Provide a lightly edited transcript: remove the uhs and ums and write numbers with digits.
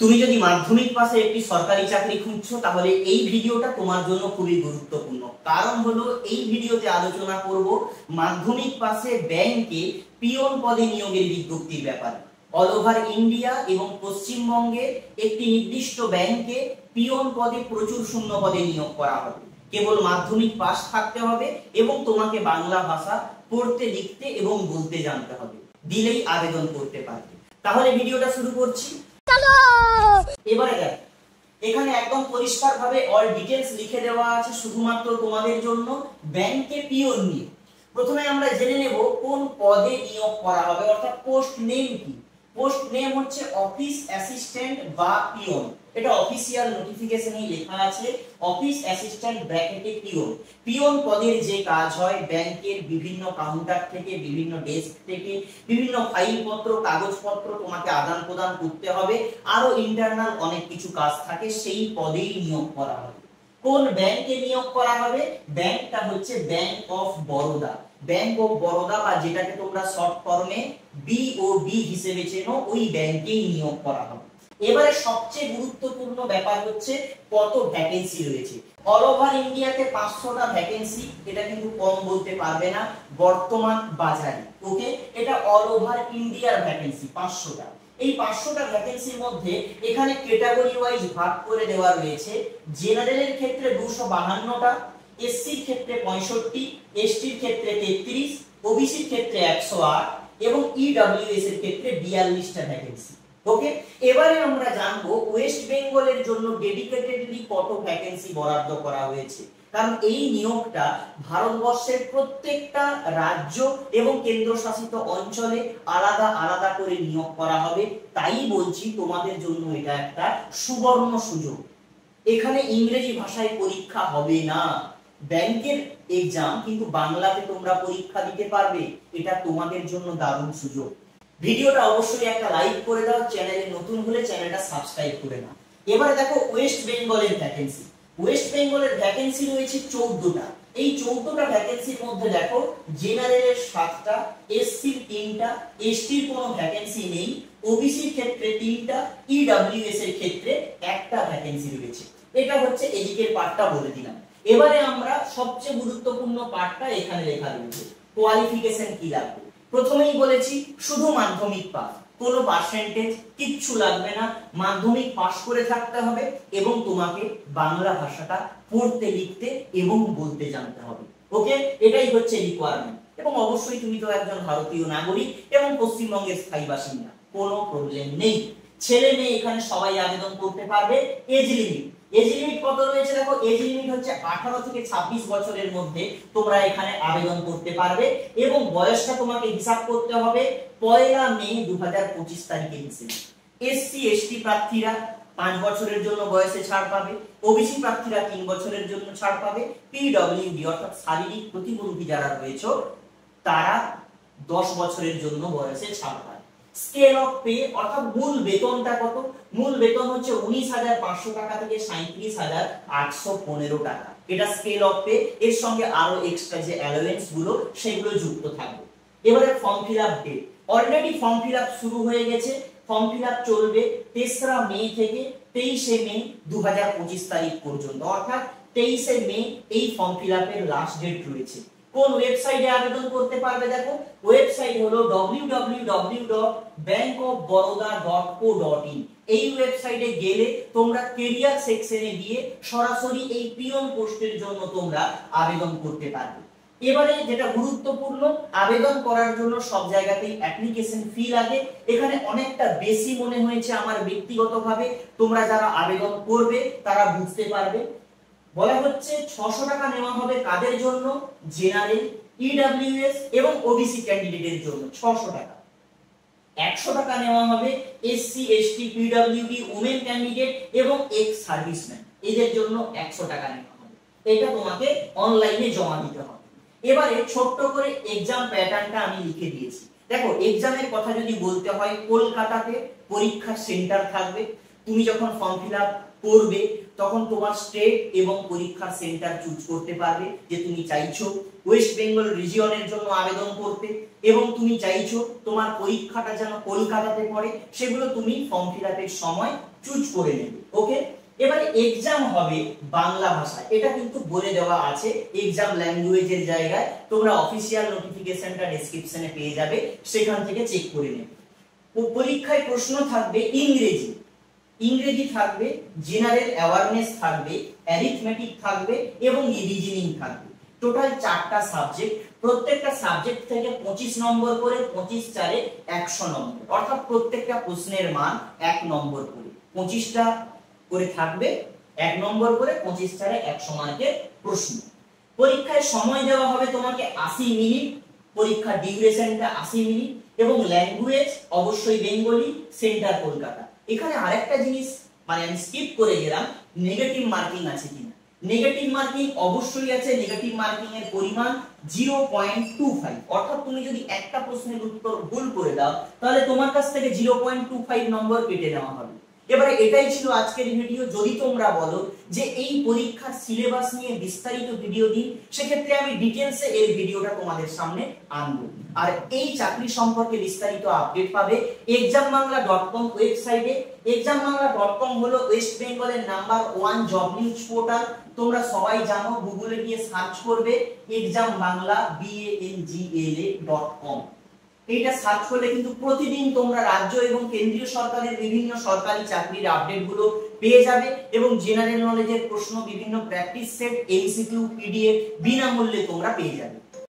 তুমি যদি মাধ্যমিক পাশে একটি সরকারি চাকরি খুঁজছো তাহলে এই ভিডিওটা তোমার জন্য খুবই গুরুত্বপূর্ণ। কারণ হলো এই ভিডিওতে আলোচনা করব মাধ্যমিক পাশে ব্যাংকে পিয়ন পদে নিয়োগের বিজ্ঞপ্তির ব্যাপারে। অল ওভার ইন্ডিয়া এবং পশ্চিমবঙ্গে একটি নির্দিষ্ট ব্যাংকে পিয়ন পদে প্রচুর শূন্য পদে নিয়োগ করা হবে। কেবল মাধ্যমিক পাস থাকতে হবে এবং তোমাকে বাংলা ভাষা পড়তে, লিখতে এবং বলতে জানতে হবে, দিলেই আবেদন করতে পারবে। তাহলে ভিডিওটা শুরু করছি। এবারে দেখো, এখানে একদম পরিষ্কার ভাবে অল ডিটেইলস লিখে দেওয়া আছে শুধুমাত্র তোমাদের জন্য ব্যাংকে পিয়ন নিয়ে। প্রথমে আমরা জেনে নেব কোন পদে নিয়োগ করা হবে, অর্থাৎ পোস্ট নেম কি। পোস্ট নেম হচ্ছে অফিস অ্যাসিস্ট্যান্ট বা পিয়ন। এটা অফিশিয়াল নোটিফিকেশনেই লেখা আছে অফিস অ্যাসিস্ট্যান্ট ব্র্যাকেটে পিয়ন। পিয়ন পদের যে কাজ হয় ব্যাংকের বিভিন্ন কাউন্টার থেকে, বিভিন্ন ডেস্ক থেকে বিভিন্ন ফাইলপত্র, কাগজপত্র তোমাকে আদান প্রদান করতে হবে। আরো ইন্টারনাল অনেক কিছু কাজ থাকে, সেই পদেই নিয়োগ করা হবে। কোন ব্যাংকে নিয়োগ করা হবে? ব্যাংকটা হচ্ছে bank of Baroda. Bank of Baroda বা যেটাকে তোমরা শর্ট ফর্মে বিওবি হিসেবে চেনো, ওই ব্যাংকেই নিয়োগ করা হবে। এবারে সবচেয়ে গুরুত্বপূর্ণ ব্যাপার হচ্ছে কত ভ্যাকেন্সি রয়েছে। অল ওভার ইন্ডিয়াতে 500টা ভ্যাকেন্সি, এটা কিন্তু কম বলতে পারবে না বর্তমান বাজারে। ওকে, এটা অল ওভার ইন্ডিয়ার ভ্যাকেন্সি 500টা। এই 500টা ভ্যাকেন্সির মধ্যে এখানে ক্যাটাগরি ওয়াইজ ভাগ করে দেওয়া রয়েছে। জেনারেলের ক্ষেত্রে 252টা, এসসির ক্ষেত্রে 65, এসটির ক্ষেত্রে 33, ওবিসির ক্ষেত্রে 108 এবং ইডব্লিউএস এর ক্ষেত্রে 42টা ভ্যাকেন্সি। ওকে, এবারে আমরা জানবো ওয়েস্ট বেঙ্গলের জন্য ডেডিকেটেডলি কত ভ্যাকেন্সি বরাদ্দ করা হয়েছে। কারণ এই নিয়োগটা ভারতবর্ষের প্রত্যেকটা রাজ্য এবং কেন্দ্রশাসিত অঞ্চলে আলাদা আলাদা করে নিয়োগ করা হবে। তাই বলছি তোমাদের জন্য এটা একটা সুবর্ণ সুযোগ। এখানে ইংরেজি ভাষায় পরীক্ষা হবে না, ব্যাংকের এক্সাম কিন্তু বাংলাতে তোমরা পরীক্ষা দিতে পারবে। এটা তোমাদের জন্য দারুণ সুযোগ। ভিডিওটা অবশ্যই একটা লাইক করে দাও, চ্যানেলে নতুন হলে চ্যানেলটা সাবস্ক্রাইব করে নাও। এবারে দেখো ওয়েস্ট বেঙ্গলের ভ্যাকেন্সি। ওয়েস্ট বেঙ্গলের ভ্যাকেন্সি রয়েছে 14টা। এই 14টা ভ্যাকেন্সির মধ্যে দেখো জেনারেলের 7টা, এসসির 3টা, এসটির কোনো ভ্যাকেন্সি নেই, ওবিসির ক্ষেত্রে 3টা, ইডব্লিউএস এর ক্ষেত্রে 1টা ভ্যাকেন্সি রয়েছে। এটা হচ্ছে এদিকের পার্টটা বলে দিলাম। এবারে আমরা সবচেয়ে গুরুত্বপূর্ণ পার্টটা এখানে লেখা রয়েছে, কোয়ালিফিকেশন কি লাগবে। প্রথমেই বলেছি শুধু মাধ্যমিক পাস, কোনো পার্সেন্টেজ কিচ্ছু লাগবে না, মাধ্যমিক পাস করে থাকতে হবে এবং তোমাকে বাংলা ভাষাটা পড়তে, লিখতে এবং বলতে জানতে হবে। ওকে, এটাই হচ্ছে রিকোয়ারমেন্ট। এবং অবশ্যই তুমি তো একজন ভারতীয় নাগরিক এবং পশ্চিমবঙ্গের স্থায়ী বাসিন্দা, কোনো প্রবলেম নেই। ছেলে মেয়ে এখানে সবাই আবেদন করতে পারবে। এজ লিমিট, এজ লিমিট কত রয়েছে দেখো, এজ লিমিট হচ্ছে 18 থেকে 26 বছরের মধ্যে তোমরা এখানে আবেদন করতে পারবে এবং বয়সটা তোমাকে হিসাব করতে হবে 1 মে 2025 তারিখে হিসেবে। এসসি এসটি প্রার্থীরা 5 বছরের জন্য বয়সে ছাড় পাবে, ওবিসি প্রার্থীরা 3 বছরের জন্য ছাড় পাবে, পিডব্লিউডি অর্থাৎ শারীরিক প্রতিবন্ধী যারা রয়েছে তারা 10 বছরের জন্য বয়সে ছাড় পাবে। স্কেল অফ পে অর্থাৎ মূল বেতনটা কত? মূল বেতন হচ্ছে 19,500 টাকা থেকে 37,815 টাকা। এটা স্কেল অফ পে। এর সঙ্গে আরো এক্সট্রা যে অ্যালাওয়েন্স গুলো সেগুলো যুক্ত থাকবে। এবারে form fill up date, already form fill up শুরু হয়ে গেছে। ফর্ম ফিলআপ চলবে 3রা মে থেকে 23শে মে 2025 তারিখ পর্যন্ত, অর্থাৎ 23শে মে এই ফর্ম ফিলআপের লাস্ট ডেট রয়েছে। কোন ওয়েবসাইটে আবেদন করতে পারবে দেখো, ওয়েবসাইট হলো www.bankofbaroda.co.in। এই ওয়েবসাইটে গেলে তোমরা ক্যারিয়ার সেকশনে গিয়ে সরাসরি এই পিয়ন পোস্টের জন্য তোমরা আবেদন করতে পারবে। এবারে যেটা গুরুত্বপূর্ণ, আবেদন করার জন্য সব জায়গাতেই অ্যাপ্লিকেশন ফি লাগে। এখানে অনেকটা বেশি মনে হয়েছে আমার ব্যক্তিগতভাবে, তোমরা যারা আবেদন করবে তারা বুঝতে পারবে। বলা হচ্ছে 600 টাকা নেওয়া হবে কাদের জন্য? জেনারেল, ইডব্লিউএস এবং ওবিসি ক্যান্ডিডেটের জন্য 600 টাকা। 100 টাকা নেওয়া হবে SC ST PWD women candidate এবং এক্স সার্ভিসম্যান, এদের জন্য 100 টাকা নেওয়া হবে। এটা তোমাকে অনলাইনে জমা দিতে হবে। এবারে ছোট্ট করে এক্সাম প্যাটার্নটা আমি লিখে দিয়েছি। দেখো, এক্সামের কথা যদি বলতে হয়, কলকাতাতে পরীক্ষার সেন্টার থাকবে। তুমি যখন ফর্ম ফিলআপ করবে তখন তোমার স্টেট এবং পরীক্ষার সেন্টার চুজ করতে পারবে যে তুমি চাইছো ওয়েস্ট বেঙ্গল রিজিয়নের জন্য আবেদন করতে এবং তুমি চাইছো তোমার পরীক্ষাটা যেন কলকাতাতে পড়ে, সেগুলো তুমি ফর্ম ফিলআপের সময় চুজ করে নেবে। ওকে, এবারে এক্সাম হবে বাংলা ভাষায়, এটা কিন্তু বলে দেওয়া আছে এক্সাম ল্যাঙ্গুয়েজের জায়গায়, তোমরা অফিসিয়াল নোটিফিকেশনটা ডেসক্রিপশনে পেয়ে যাবে, সেখান থেকে চেক করে নেবে। পরীক্ষায় প্রশ্ন থাকবে ইংরেজি থাকবে, জেনারেল অ্যাওয়ারনেস থাকবে, অ্যারিথমেটিক থাকবে এবং রিজনিং থাকবে। টোটাল 4টা সাবজেক্ট, প্রত্যেকটা সাবজেক্ট থেকে 25 নম্বর করে, 25 4 100 নম্বর, অর্থাৎ প্রত্যেকটা প্রশ্নের মান 1 নম্বর করে, 25টা করে থাকবে 1 নম্বর করে, 25 4 100 মার্কের প্রশ্ন। পরীক্ষায় সময় দেওয়া হবে তোমাকে 80 মিনিট, পরীক্ষার ডিউরেশনটা 80 মিনিট এবং ল্যাঙ্গুয়েজ অবশ্যই বেঙ্গলি, সেন্টার কলকাতা। এখানে আরেকটা জিনিস মানে আমি স্কিপ করে গেলাম, নেগেটিভ মার্কিং আছে কিনা। নেগেটিভ মার্কিং অবশ্যই আছে, নেগেটিভ মার্কিং এর পরিমাণ 0.25, অর্থাৎ তুমি যদি একটা প্রশ্নের উত্তর ভুল করে দাও তাহলে তোমার কাছ থেকে 0.25 নম্বর কেটে নেওয়া হবে। এবারে এটাই ছিল আজকের ভিডিও। যদি তোমরা বলো যে এই পরীক্ষার সিলেবাস নিয়ে বিস্তারিত ভিডিও দিন, সেক্ষেত্রে আমি ডিটেইলসে এর ভিডিওটা তোমাদের সামনে আনবো। আর এই চাকরি সম্পর্কে বিস্তারিত আপডেট পাবে exambangla.com ওয়েবসাইটে। exambangla.com হলো ওয়েস্ট বেঙ্গলের নাম্বার 1 জব নিউজ পোর্টাল। তোমরা সবাই জানো, গুগলে গিয়ে সার্চ করবে exambangla.com, এইটা সার্চ করলে কিন্তু প্রতিদিন তোমরা রাজ্য এবং কেন্দ্রীয় সরকারের বিভিন্ন সরকারি চাকরির আপডেট গুলো পেয়ে যাবে এবং জেনারেল নলেজের প্রশ্ন, বিভিন্ন প্র্যাকটিস সেট, এমসিকিউ, পিডিএফ বিনামূল্যে তোমরা পেয়ে যাবে।